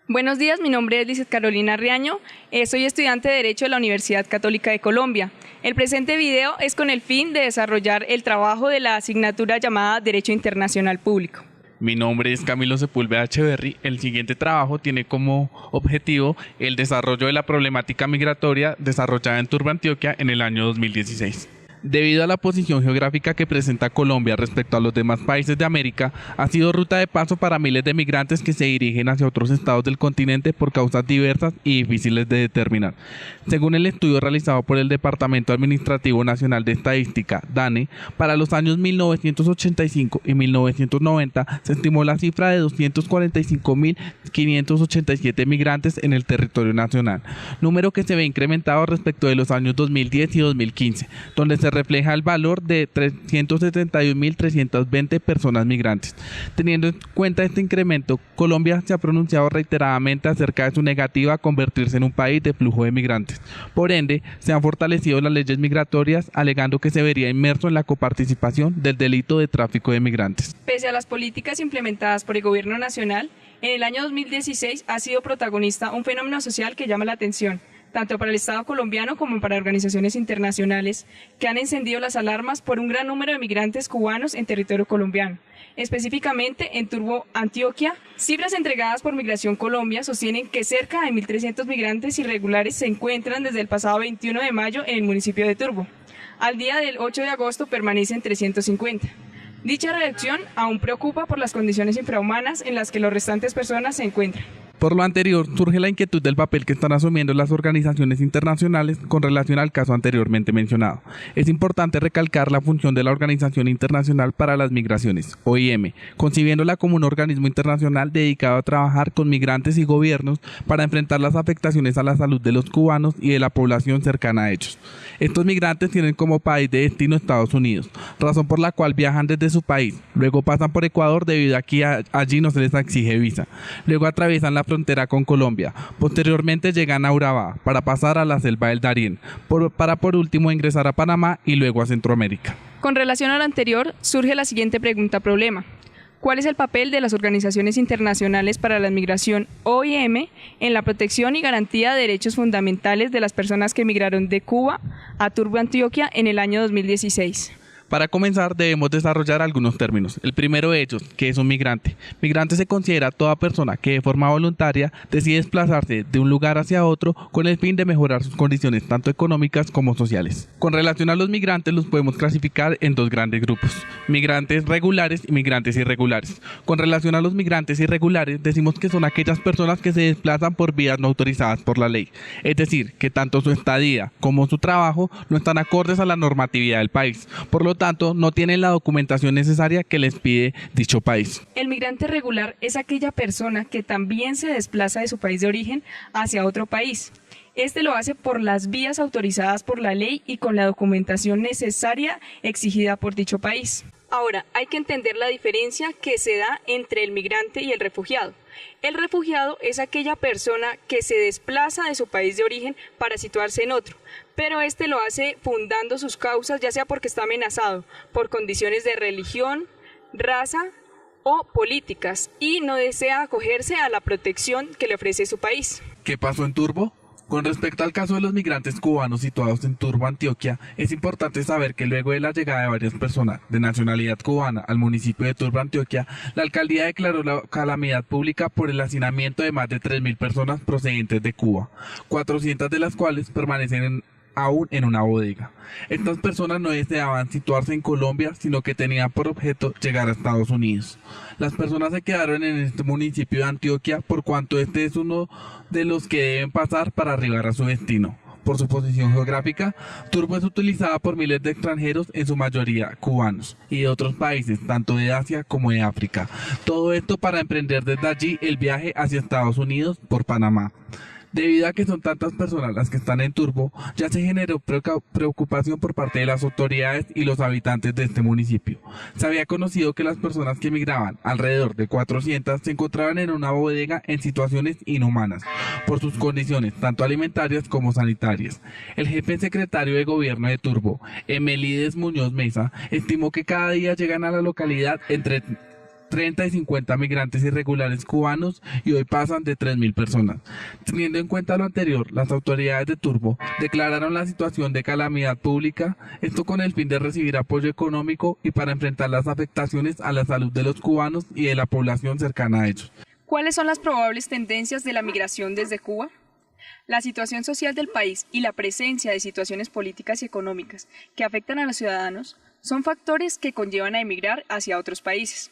Buenos días, mi nombre es Lizeth Carolina Riaño, soy estudiante de Derecho de la Universidad Católica de Colombia. El presente video es con el fin de desarrollar el trabajo de la asignatura llamada Derecho Internacional Público. Mi nombre es Camilo Sepúlveda Echeverry. El siguiente trabajo tiene como objetivo el desarrollo de la problemática migratoria desarrollada en Turbo, Antioquia en el año 2016. Debido a la posición geográfica que presenta Colombia respecto a los demás países de América, ha sido ruta de paso para miles de migrantes que se dirigen hacia otros estados del continente por causas diversas y difíciles de determinar. Según el estudio realizado por el Departamento Administrativo Nacional de Estadística, DANE, para los años 1985 y 1990 se estimó la cifra de 245.587 migrantes en el territorio nacional, número que se ve incrementado respecto de los años 2010 y 2015, donde se refleja el valor de 371.320 personas migrantes. Teniendo en cuenta este incremento, Colombia se ha pronunciado reiteradamente acerca de su negativa a convertirse en un país de flujo de migrantes. Por ende, se han fortalecido las leyes migratorias, alegando que se vería inmerso en la coparticipación del delito de tráfico de migrantes. Pese a las políticas implementadas por el Gobierno Nacional, en el año 2016 ha sido protagonista un fenómeno social que llama la atención, tanto para el Estado colombiano como para organizaciones internacionales, que han encendido las alarmas por un gran número de migrantes cubanos en territorio colombiano, específicamente en Turbo, Antioquia. Cifras entregadas por Migración Colombia sostienen que cerca de 1.300 migrantes irregulares se encuentran desde el pasado 21 de mayo en el municipio de Turbo. Al día del 8 de agosto permanecen 350. Dicha reducción aún preocupa por las condiciones infrahumanas en las que las restantes personas se encuentran. Por lo anterior, surge la inquietud del papel que están asumiendo las organizaciones internacionales con relación al caso anteriormente mencionado. Es importante recalcar la función de la Organización Internacional para las Migraciones, OIM, concibiéndola como un organismo internacional dedicado a trabajar con migrantes y gobiernos para enfrentar las afectaciones a la salud de los cubanos y de la población cercana a ellos. Estos migrantes tienen como país de destino Estados Unidos, razón por la cual viajan desde su país, luego pasan por Ecuador debido a que allí no se les exige visa, luego atraviesan la frontera con Colombia, posteriormente llegan a Urabá para pasar a la selva del Darién, para por último ingresar a Panamá y luego a Centroamérica. Con relación a lo anterior, surge la siguiente pregunta-problema. ¿Cuál es el papel de las organizaciones internacionales para la migración, OIM, en la protección y garantía de derechos fundamentales de las personas que migraron de Cuba a Turbo, Antioquia en el año 2016? Para comenzar, debemos desarrollar algunos términos. El primero de ellos, que es un migrante. Migrante se considera toda persona que de forma voluntaria decide desplazarse de un lugar hacia otro con el fin de mejorar sus condiciones tanto económicas como sociales. Con relación a los migrantes, los podemos clasificar en dos grandes grupos: migrantes regulares y migrantes irregulares. Con relación a los migrantes irregulares, decimos que son aquellas personas que se desplazan por vías no autorizadas por la ley, es decir, que tanto su estadía como su trabajo no están acordes a la normatividad del país. Por lo tanto, no tienen la documentación necesaria que les pide dicho país. El migrante regular es aquella persona que también se desplaza de su país de origen hacia otro país. Este lo hace por las vías autorizadas por la ley y con la documentación necesaria exigida por dicho país. Ahora, hay que entender la diferencia que se da entre el migrante y el refugiado. El refugiado es aquella persona que se desplaza de su país de origen para situarse en otro, pero este lo hace fundando sus causas, ya sea porque está amenazado por condiciones de religión, raza o políticas, y no desea acogerse a la protección que le ofrece su país. ¿Qué pasó en Turbo? Con respecto al caso de los migrantes cubanos situados en Turbo, Antioquia, es importante saber que luego de la llegada de varias personas de nacionalidad cubana al municipio de Turbo, Antioquia, la alcaldía declaró la calamidad pública por el hacinamiento de más de 3.000 personas procedentes de Cuba, 400 de las cuales permanecen aún en una bodega. Estas personas no deseaban situarse en Colombia, sino que tenían por objeto llegar a Estados Unidos. Las personas se quedaron en este municipio de Antioquia por cuanto este es uno de los que deben pasar para arribar a su destino. Por su posición geográfica, Turbo es utilizada por miles de extranjeros, en su mayoría cubanos, y de otros países, tanto de Asia como de África. Todo esto para emprender desde allí el viaje hacia Estados Unidos por Panamá. Debido a que son tantas personas las que están en Turbo, ya se generó preocupación por parte de las autoridades y los habitantes de este municipio. Se había conocido que las personas que migraban, alrededor de 400, se encontraban en una bodega en situaciones inhumanas, por sus condiciones tanto alimentarias como sanitarias. El jefe secretario de gobierno de Turbo, Emelides Muñoz Mesa, estimó que cada día llegan a la localidad entre 30 y 50 migrantes irregulares cubanos y hoy pasan de 3.000 personas. Teniendo en cuenta lo anterior, las autoridades de Turbo declararon la situación de calamidad pública, esto con el fin de recibir apoyo económico y para enfrentar las afectaciones a la salud de los cubanos y de la población cercana a ellos. ¿Cuáles son las probables tendencias de la migración desde Cuba? La situación social del país y la presencia de situaciones políticas y económicas que afectan a los ciudadanos son factores que conllevan a emigrar hacia otros países.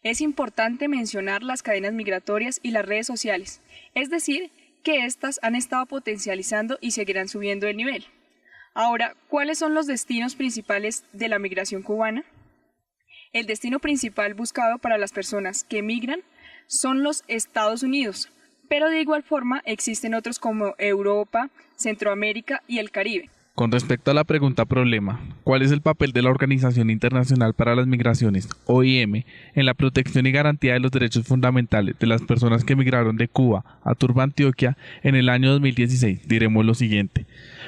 Es importante mencionar las cadenas migratorias y las redes sociales, es decir, que éstas han estado potencializando y seguirán subiendo el nivel. Ahora, ¿cuáles son los destinos principales de la migración cubana? El destino principal buscado para las personas que emigran son los Estados Unidos, pero de igual forma existen otros como Europa, Centroamérica y el Caribe. Con respecto a la pregunta problema, ¿cuál es el papel de la Organización Internacional para las Migraciones, OIM, en la protección y garantía de los derechos fundamentales de las personas que emigraron de Cuba a Turba, Antioquia, en el año 2016? Diremos lo siguiente.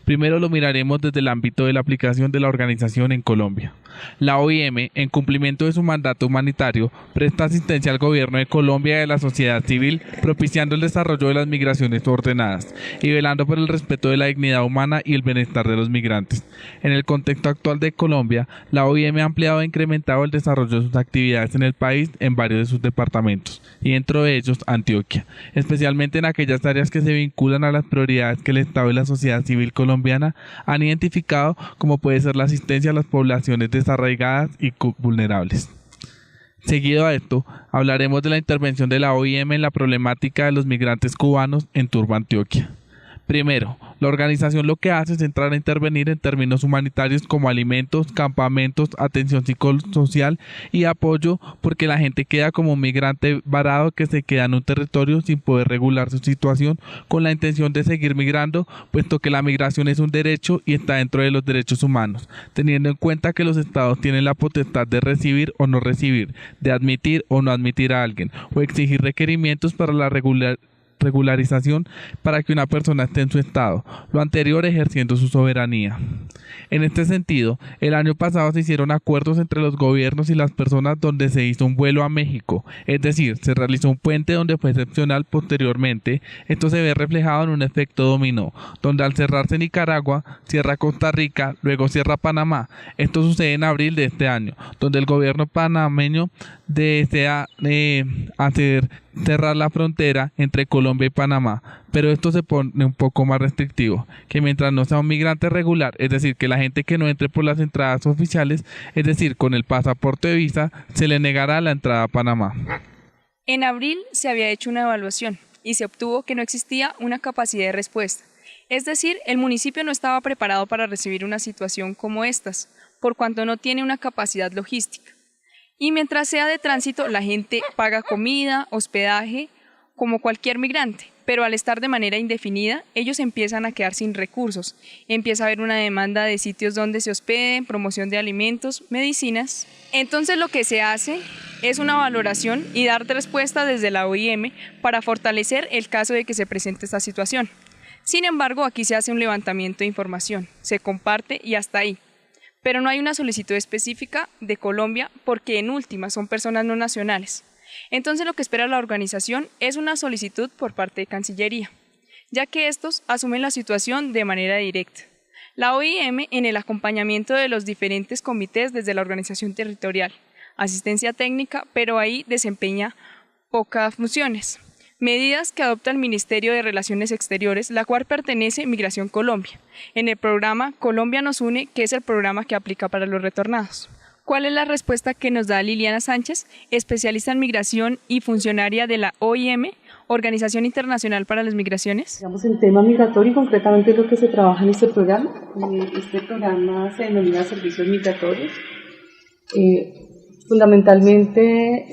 Primero lo miraremos desde el ámbito de la aplicación de la organización en Colombia. La OIM, en cumplimiento de su mandato humanitario, presta asistencia al gobierno de Colombia y de la sociedad civil, propiciando el desarrollo de las migraciones ordenadas y velando por el respeto de la dignidad humana y el bienestar de los migrantes. En el contexto actual de Colombia, la OIM ha ampliado e incrementado el desarrollo de sus actividades en el país en varios de sus departamentos, y dentro de ellos Antioquia, especialmente en aquellas áreas que se vinculan a las prioridades que el Estado y la sociedad civil colombiana han identificado, como puede ser la asistencia a las poblaciones desarraigadas y vulnerables. Seguido a esto, hablaremos de la intervención de la OIM en la problemática de los migrantes cubanos en Turba, Antioquia. Primero, la organización lo que hace es entrar a intervenir en términos humanitarios como alimentos, campamentos, atención psicosocial y apoyo, porque la gente queda como un migrante varado que se queda en un territorio sin poder regular su situación, con la intención de seguir migrando, puesto que la migración es un derecho y está dentro de los derechos humanos, teniendo en cuenta que los estados tienen la potestad de recibir o no recibir, de admitir o no admitir a alguien, o exigir requerimientos para la regularización para que una persona esté en su estado, lo anterior ejerciendo su soberanía. En este sentido, el año pasado se hicieron acuerdos entre los gobiernos y las personas donde se hizo un vuelo a México, es decir, se realizó un puente donde fue excepcional. Posteriormente, esto se ve reflejado en un efecto dominó, donde al cerrarse Nicaragua, cierra Costa Rica, luego cierra Panamá. Esto sucede en abril de este año, donde el gobierno panameño desea cerrar la frontera entre Colombia y Panamá, pero esto se pone un poco más restrictivo, que mientras no sea un migrante regular, es decir, que la gente que no entre por las entradas oficiales, es decir, con el pasaporte de visa, se le negará la entrada a Panamá. En abril se había hecho una evaluación y se obtuvo que no existía una capacidad de respuesta, es decir, el municipio no estaba preparado para recibir una situación como estas, por cuanto no tiene una capacidad logística. Y mientras sea de tránsito, la gente paga comida, hospedaje, como cualquier migrante, pero al estar de manera indefinida, ellos empiezan a quedar sin recursos. Empieza a haber una demanda de sitios donde se hospeden, promoción de alimentos, medicinas. Entonces lo que se hace es una valoración y dar respuesta desde la OIM para fortalecer el caso de que se presente esta situación. Sin embargo, aquí se hace un levantamiento de información, se comparte y hasta ahí. Pero no hay una solicitud específica de Colombia porque en última son personas no nacionales. Entonces lo que espera la organización es una solicitud por parte de Cancillería, ya que estos asumen la situación de manera directa. La OIM en el acompañamiento de los diferentes comités desde la organización territorial, asistencia técnica, pero ahí desempeña pocas funciones. Medidas que adopta el Ministerio de Relaciones Exteriores, la cual pertenece a Migración Colombia, en el programa Colombia nos une, que es el programa que aplica para los retornados. ¿Cuál es la respuesta que nos da Liliana Sánchez, especialista en migración y funcionaria de la OIM, Organización Internacional para las Migraciones? Digamos, el tema migratorio concretamente es lo que se trabaja en este programa. Este programa se denomina Servicios Migratorios. Fundamentalmente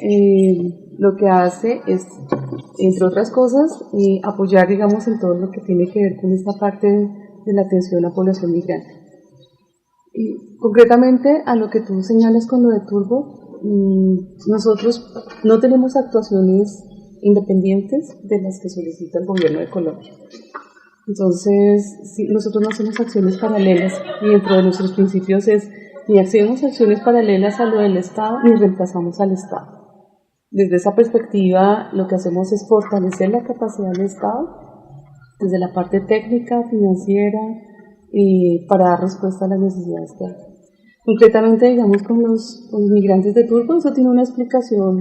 lo que hace es, entre otras cosas, apoyar, digamos, en todo lo que tiene que ver con esta parte de la atención a la población migrante. Y concretamente a lo que tú señalas con lo de Turbo, nosotros no tenemos actuaciones independientes de las que solicita el gobierno de Colombia. Entonces, sí, nosotros no hacemos acciones paralelas y dentro de nuestros principios es ni hacemos acciones paralelas a lo del Estado ni reemplazamos al Estado. Desde esa perspectiva, lo que hacemos es fortalecer la capacidad del Estado desde la parte técnica, financiera, para dar respuesta a las necesidades que hay. Concretamente, digamos, con los migrantes de Turbo, eso tiene una explicación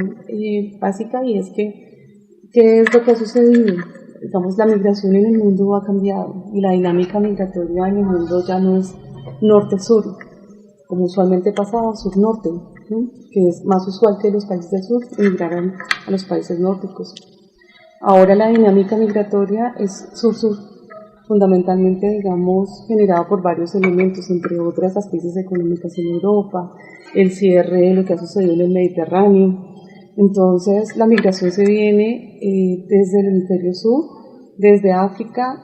básica, y es que, ¿qué es lo que ha sucedido? Digamos, la migración en el mundo ha cambiado y la dinámica migratoria en el mundo ya no es norte-sur, como usualmente pasaba, sur-norte, ¿no? Que es más usual que los países del sur migraran a los países nórdicos. Ahora la dinámica migratoria es sur-sur, fundamentalmente, digamos, generada por varios elementos, entre otras las crisis económicas en Europa, el cierre de lo que ha sucedido en el Mediterráneo. Entonces, la migración se viene desde el hemisferio sur, desde África,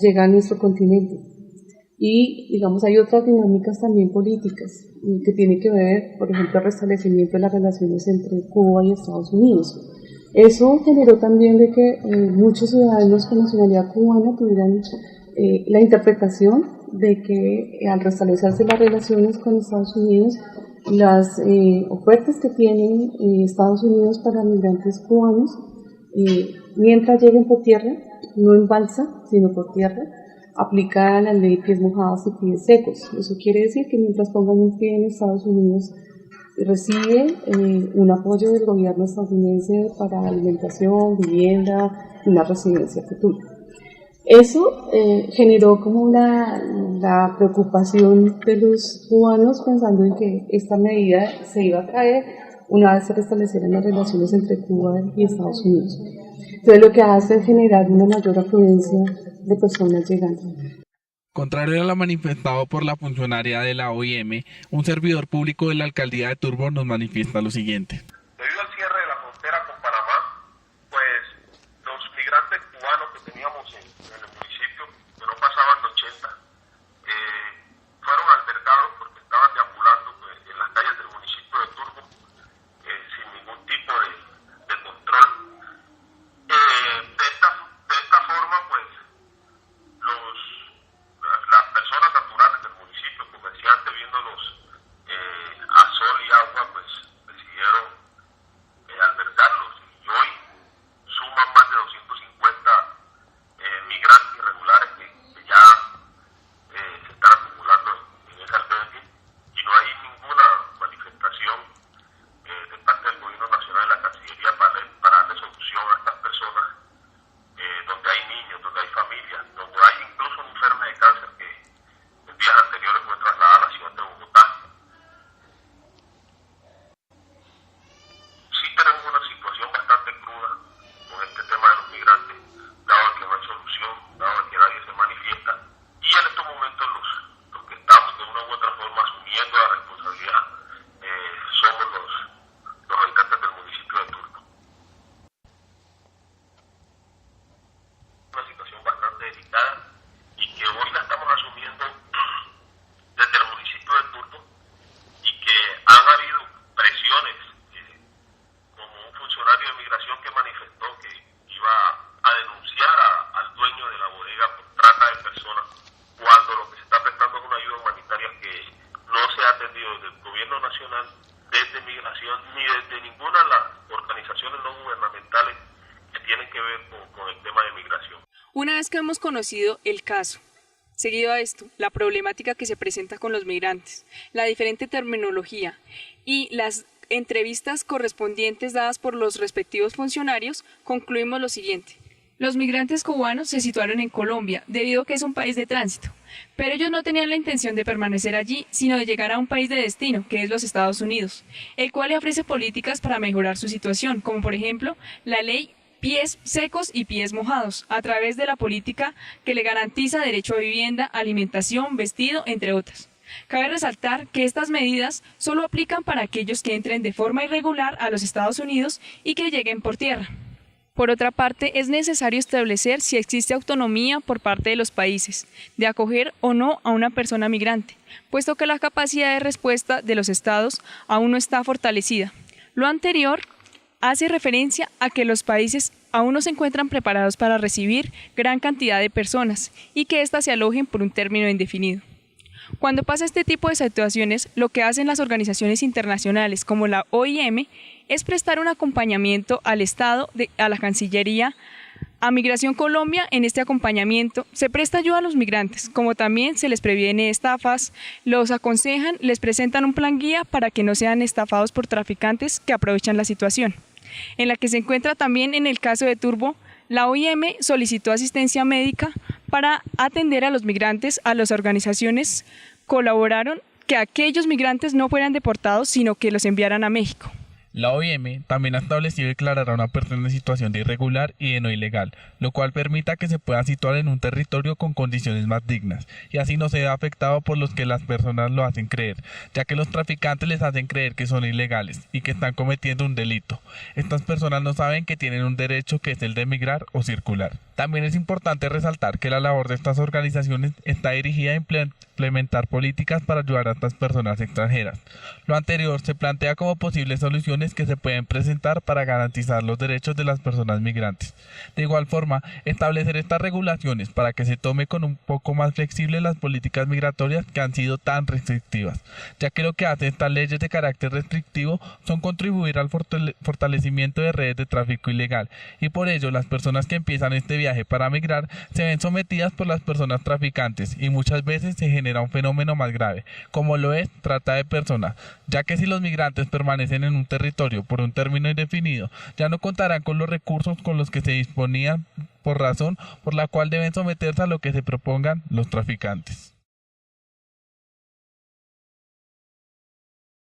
llega a nuestro continente. Y, digamos, hay otras dinámicas también políticas que tienen que ver, por ejemplo, el restablecimiento de las relaciones entre Cuba y Estados Unidos. Eso generó también de que muchos ciudadanos con nacionalidad cubana tuvieran la interpretación de que al restablecerse las relaciones con Estados Unidos, las ofertas que tiene Estados Unidos para migrantes cubanos, mientras lleguen por tierra, no en balsa, sino por tierra, aplica la ley pies mojados y pies secos. Eso quiere decir que mientras pongan un pie en Estados Unidos, recibe un apoyo del gobierno estadounidense para alimentación, vivienda y una residencia futura. Eso generó como la preocupación de los cubanos, pensando en que esta medida se iba a traer una vez se restablecieran las relaciones entre Cuba y Estados Unidos. Entonces, lo que hace es generar una mayor afluencia de personas llegando. Contrario a lo manifestado por la funcionaria de la OIM, un servidor público de la alcaldía de Turbo nos manifiesta lo siguiente. Debido al cierre de la frontera con Panamá, pues los migrantes cubanos que teníamos en el municipio, que no pasaban de 80, fueron albergados porque estaban deambulando pues, en las calles del municipio de Turbo sin ningún tipo de control. De esta forma, pues las personas naturales del municipio, comerciantes, viéndolos a sol y agua, pues decidieron albergarlos, y hoy suman más de 250 migrantes irregulares que ya se están acumulando en ese albergue, y no hay ninguna manifestación de parte del gobierno nacional y la Cancillería para darle solución a estas personas, donde hay niños, donde hay familias, donde hay incluso una enferma de cáncer que en días anteriores fue trasladada a la ciudad de Bogotá. Sí tenemos una situación bastante cruda con este tema de los migrantes, dado que no hay solución, dado que nadie se manifiesta, y en estos momentos los que estamos de una u otra forma asumiendo la responsabilidad somos los habitantes del municipio de Turbo. Una situación bastante delicada y que hoy la estamos asumiendo desde el municipio de Turbo, y que han habido presiones, como un funcionario de migración que manifestó que iba a denunciar al dueño de la bodega por trata de personas, cuando lo que se está prestando es una ayuda humanitaria que no se ha atendido desde el gobierno nacional, desde migración, ni desde ninguna de las organizaciones no gubernamentales que tienen que ver con el tema de migración. Una vez que hemos conocido el caso, seguido a esto, la problemática que se presenta con los migrantes, la diferente terminología y las entrevistas correspondientes dadas por los respectivos funcionarios, concluimos lo siguiente. Los migrantes cubanos se situaron en Colombia debido a que es un país de tránsito, pero ellos no tenían la intención de permanecer allí, sino de llegar a un país de destino, que es los Estados Unidos, el cual le ofrece políticas para mejorar su situación, como por ejemplo la ley pies secos y pies mojados, a través de la política que le garantiza derecho a vivienda, alimentación, vestido, entre otras. Cabe resaltar que estas medidas solo aplican para aquellos que entren de forma irregular a los Estados Unidos y que lleguen por tierra. Por otra parte, es necesario establecer si existe autonomía por parte de los países de acoger o no a una persona migrante, puesto que la capacidad de respuesta de los estados aún no está fortalecida. Lo anterior hace referencia a que los países aún no se encuentran preparados para recibir gran cantidad de personas y que éstas se alojen por un término indefinido. Cuando pasa este tipo de situaciones, lo que hacen las organizaciones internacionales como la OIM es prestar un acompañamiento al Estado, a la Cancillería, a Migración Colombia. En este acompañamiento se presta ayuda a los migrantes, como también se les previene estafas, los aconsejan, les presentan un plan guía para que no sean estafados por traficantes que aprovechan la situación. En la que se encuentra también en el caso de Turbo, la OIM solicitó asistencia médica para atender a los migrantes. A las organizaciones colaboraron que aquellos migrantes no fueran deportados, sino que los enviaran a México. La OIM también ha establecido declarar a una persona en situación de irregular y de no ilegal, lo cual permita que se pueda situar en un territorio con condiciones más dignas, y así no se vea afectado por los que las personas lo hacen creer, ya que los traficantes les hacen creer que son ilegales y que están cometiendo un delito. Estas personas no saben que tienen un derecho, que es el de migrar o circular. También es importante resaltar que la labor de estas organizaciones está dirigida a implementar políticas para ayudar a estas personas extranjeras. Lo anterior se plantea como posibles soluciones que se pueden presentar para garantizar los derechos de las personas migrantes. De igual forma, establecer estas regulaciones para que se tome con un poco más flexible las políticas migratorias que han sido tan restrictivas, ya que lo que hacen estas leyes de carácter restrictivo son contribuir al fortalecimiento de redes de tráfico ilegal, y por ello las personas que empiezan este viaje para migrar se ven sometidas por las personas traficantes, y muchas veces se genera un fenómeno más grave, como lo es trata de personas, ya que si los migrantes permanecen en un territorio por un término indefinido, ya no contarán con los recursos con los que se disponían, por razón por la cual deben someterse a lo que se propongan los traficantes.